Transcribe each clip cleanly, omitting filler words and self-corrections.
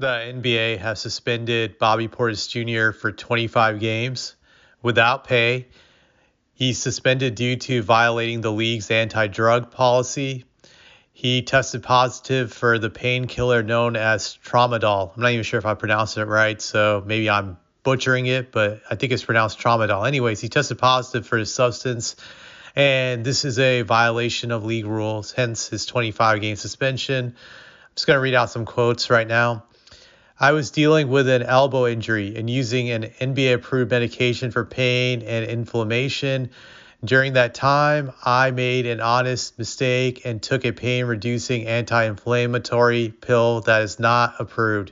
The NBA has suspended Bobby Portis Jr. for 25 games without pay. He's suspended due to violating the league's anti-drug policy. He tested positive for the painkiller known as tramadol. I'm not even sure if I pronounced it right, so maybe I'm butchering it, but I think it's pronounced tramadol. Anyways, he tested positive for this substance, and this is a violation of league rules, hence his 25-game suspension. I'm just going to read out some quotes right now. I was dealing with an elbow injury and using an NBA-approved medication for pain and inflammation. During that time, I made an honest mistake and took a pain-reducing anti-inflammatory pill that is not approved.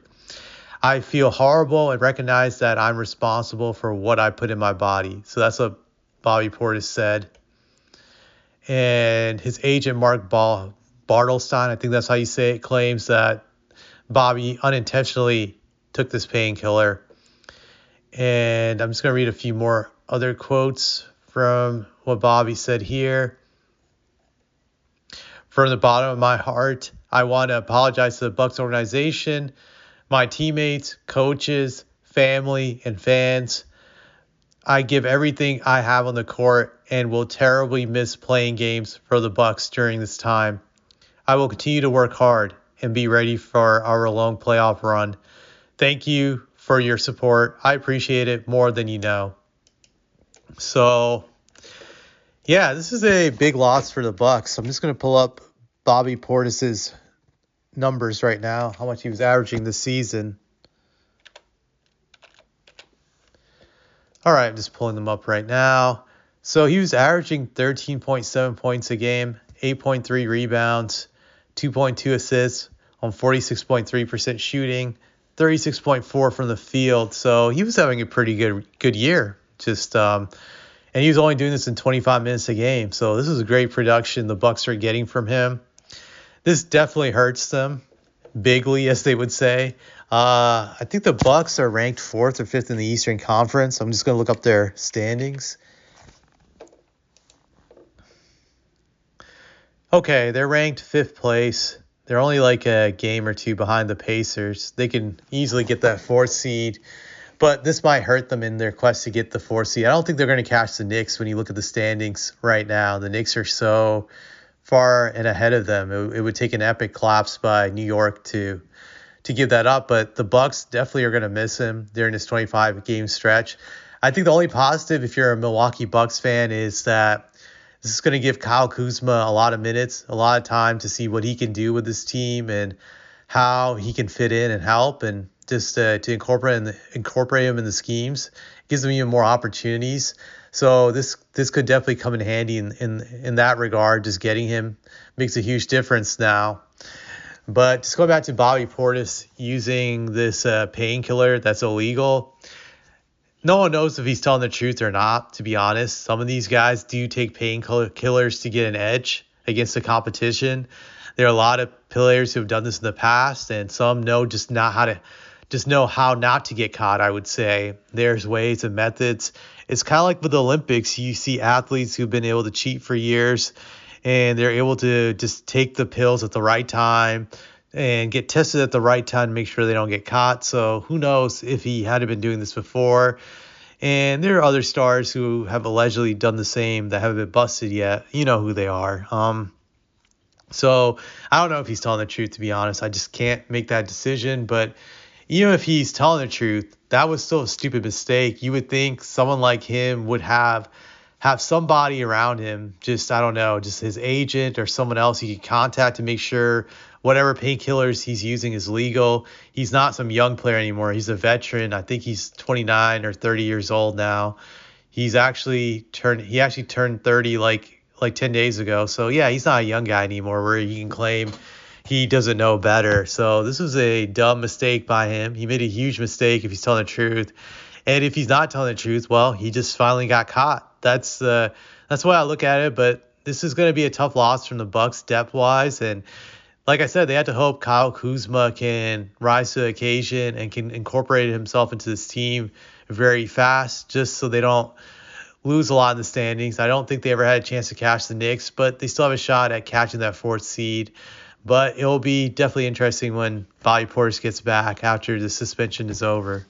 I feel horrible and recognize that I'm responsible for what I put in my body. So that's what Bobby Portis said. And his agent, Mark Bartelstein, I think that's how you say it, claims that Bobby unintentionally took this painkiller. And I'm just going to read a few more other quotes from what Bobby said here. From the bottom of my heart, I want to apologize to the Bucks organization, my teammates, coaches, family, and fans. I give everything I have on the court and will terribly miss playing games for the Bucks during this time. I will continue to work hard and be ready for our long playoff run. Thank you for your support. I appreciate it more than you know. So, yeah, this is a big loss for the Bucks. I'm just going to pull up Bobby Portis's numbers right now, how much he was averaging this season. All right, I'm just pulling them up right now. So he was averaging 13.7 points a game, 8.3 rebounds, 2.2 assists on 46.3% shooting, 36.4 from the field. So he was having a pretty good year. And he was only doing this in 25 minutes a game. So this is a great production the Bucks are getting from him. This definitely hurts them bigly, as they would say. I think the Bucks are ranked 4th or 5th in the Eastern Conference. I'm just going to look up their standings. Okay, they're ranked 5th place. They're only like a game or two behind the Pacers. They can easily get that 4th seed, but this might hurt them in their quest to get the 4th seed. I don't think they're going to catch the Knicks when you look at the standings right now. The Knicks are so far and ahead of them. It would take an epic collapse by New York to give that up, but the Bucks definitely are going to miss him during this 25-game stretch. I think the only positive, if you're a Milwaukee Bucks fan, is that this is going to give Kyle Kuzma a lot of minutes, a lot of time to see what he can do with this team and how he can fit in and help, and just to incorporate him in the schemes. It gives them even more opportunities. So this could definitely come in handy in that regard. Just getting him makes a huge difference now. But just going back to Bobby Portis using this painkiller that's illegal, no one knows if he's telling the truth or not, to be honest. Some of these guys do take painkillers to get an edge against the competition. There are a lot of players who have done this in the past, and some know know how not to get caught, I would say. There's ways and methods. It's kind of like with the Olympics. You see athletes who've been able to cheat for years, and they're able to just take the pills at the right time and get tested at the right time to make sure they don't get caught. So who knows if he hadn't been doing this before. And there are other stars who have allegedly done the same that haven't been busted yet. You know who they are. So I don't know if he's telling the truth, to be honest. I just can't make that decision. But even if he's telling the truth, that was still a stupid mistake. You would think someone like him would have somebody around him, just, I don't know, just his agent or someone else he could contact to make sure whatever painkillers he's using is legal. He's not some young player anymore. He's a veteran. I think he's 29 or 30 years old now. He actually turned 30 like 10 days ago. So yeah, he's not a young guy anymore where he can claim he doesn't know better. So this was a dumb mistake by him. He made a huge mistake if he's telling the truth. And if he's not telling the truth, well, he just finally got caught. That's the way I look at it. But this is going to be a tough loss from the Bucks depth-wise. And like I said, they have to hope Kyle Kuzma can rise to the occasion and can incorporate himself into this team very fast, just so they don't lose a lot in the standings. I don't think they ever had a chance to catch the Knicks, but they still have a shot at catching that 4th seed. But it will be definitely interesting when Bobby Portis gets back after the suspension is over.